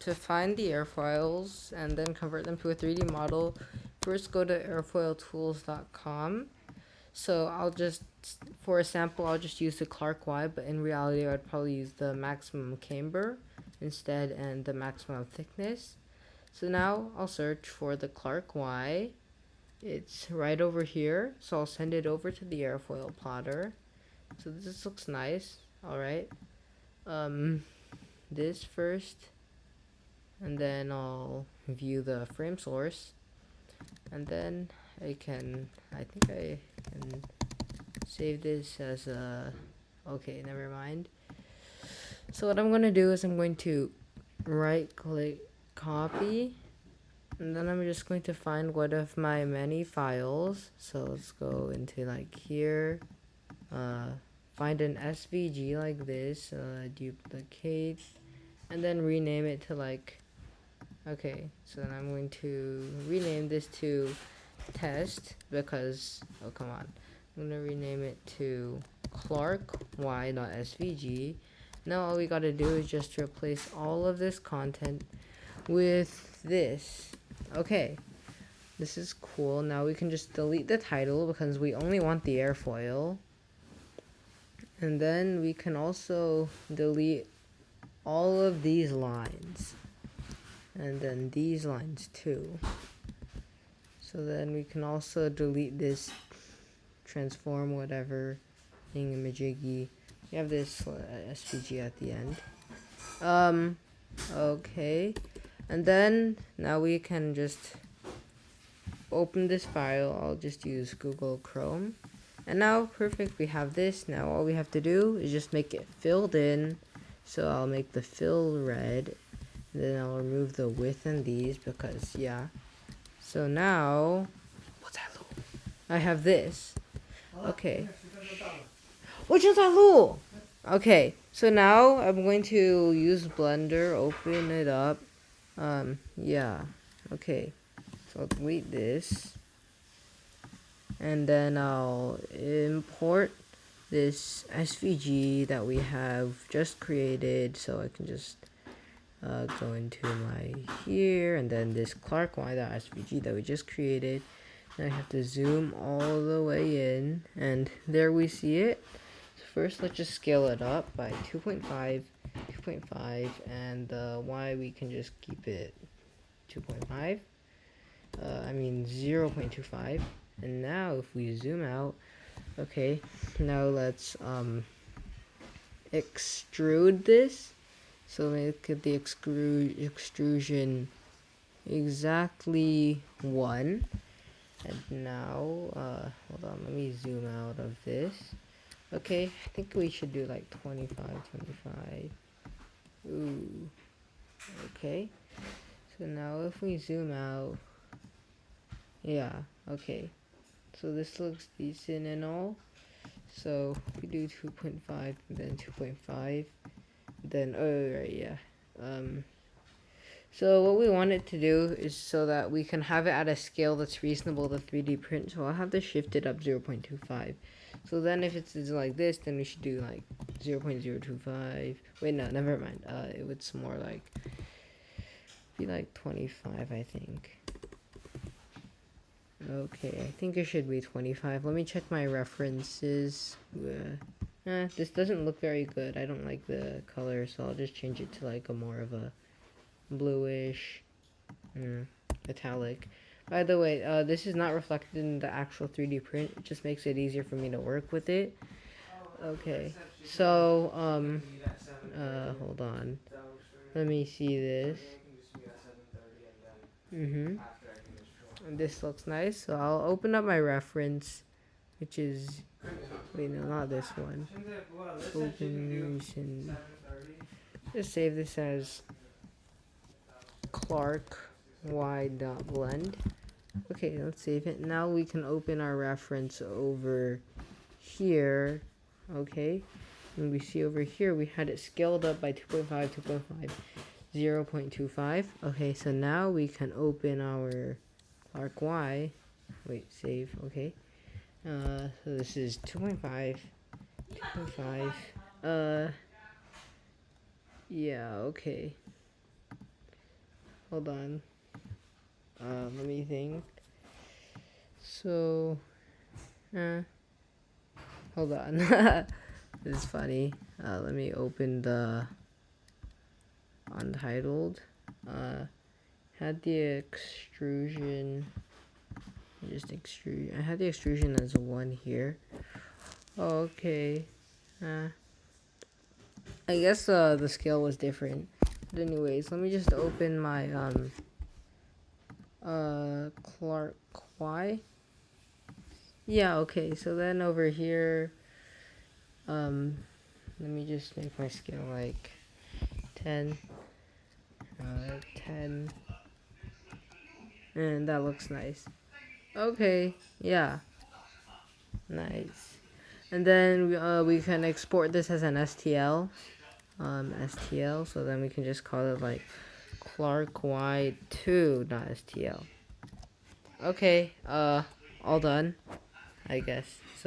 To find the airfoils and then convert them to a 3D model, first go to airfoiltools.com. So for a sample, I'll just use the Clark Y, but in reality, I'd probably use the maximum camber instead and the maximum thickness. So now I'll search for the Clark Y. It's right over here, so I'll send it over to the airfoil plotter. So this looks nice. Alright. This first, and then I'll view the frame source, and then I think I can save this as a, okay, never mind. So what I'm going to do is I'm going to right click copy, and then I'm just going to find one of my many files. So let's go into like here, find an SVG like this, duplicate, and then rename it to like, okay, so then I'm going to rename this to test because, oh come on, I'm going to rename it to clarky.svg. Now all we got to do is just replace all of this content with this. Okay, this is cool. Now we can just delete the title because we only want the airfoil. And then we can also delete all of these lines. And then these lines too. So then we can also delete this transform whatever thingamajiggy. We have this SVG at the end. Okay. And then now we can just open this file. I'll just use Google Chrome. And now, perfect, we have this. Now all we have to do is just make it filled in. So I'll make the fill red. And then I'll remove the width and these because, yeah. So now, what's that? I have this. Okay. Okay, so now I'm going to use Blender, open it up. Yeah. Okay. So I'll delete this. And then I'll import this SVG that we have just created. So I can just go into my here, and then this Clark Y.svg that we just created. Now I have to zoom all the way in, and there we see it. So first, let's just scale it up by 2.5, 2.5, and the Y we can just keep it 2.5. 0.25. And now if we zoom out, okay, now let's extrude this. So make the extrusion exactly 1. And now, hold on, let me zoom out of this. Okay, I think we should do like 25, 25. Ooh, okay. So now if we zoom out, yeah, okay. So this looks decent and all. So if we do 2.5 and then 2.5, then, oh, right, yeah. So what we want it to do is so that we can have it at a scale that's reasonable to 3D print. So I'll have to shift it up 0.25. So then if it's like this, then we should do like 0.025. Wait, no, never mind. It's more like, be like 25, I think. Okay, I think it should be 25. Let me check my references. This doesn't look very good. I don't like the color, so I'll just change it to like a more of a bluish metallic. By the way, this is not reflected in the actual 3D print. It just makes it easier for me to work with it. Okay, so hold on. Let me see this. This looks nice. So I'll open up my reference, which is, wait, no, not this one. Open recent. Just save this as Clark Y.blend. Okay, let's save it. Now we can open our reference over here. Okay, and we see over here we had it scaled up by 2.5, 2.5, 0.25. Okay, so now we can open our Clark Y. Wait, save. Okay. So this is 2.5, 2.5. Yeah. Okay. hold on. Let me think. So, hold on. This is funny. Let me open the untitled. Had the extrusion. Just extrude. I had the extrusion as a 1 here. Oh, okay. I guess the scale was different. But anyways, let me just open my Clark Y. Yeah, okay. So then over here, let me just make my scale like 10, 10, and that looks nice. Okay, yeah, nice. And then we can export this as an STL, STL. So then we can just call it like Clark Y2.stl. Okay, all done, I guess. So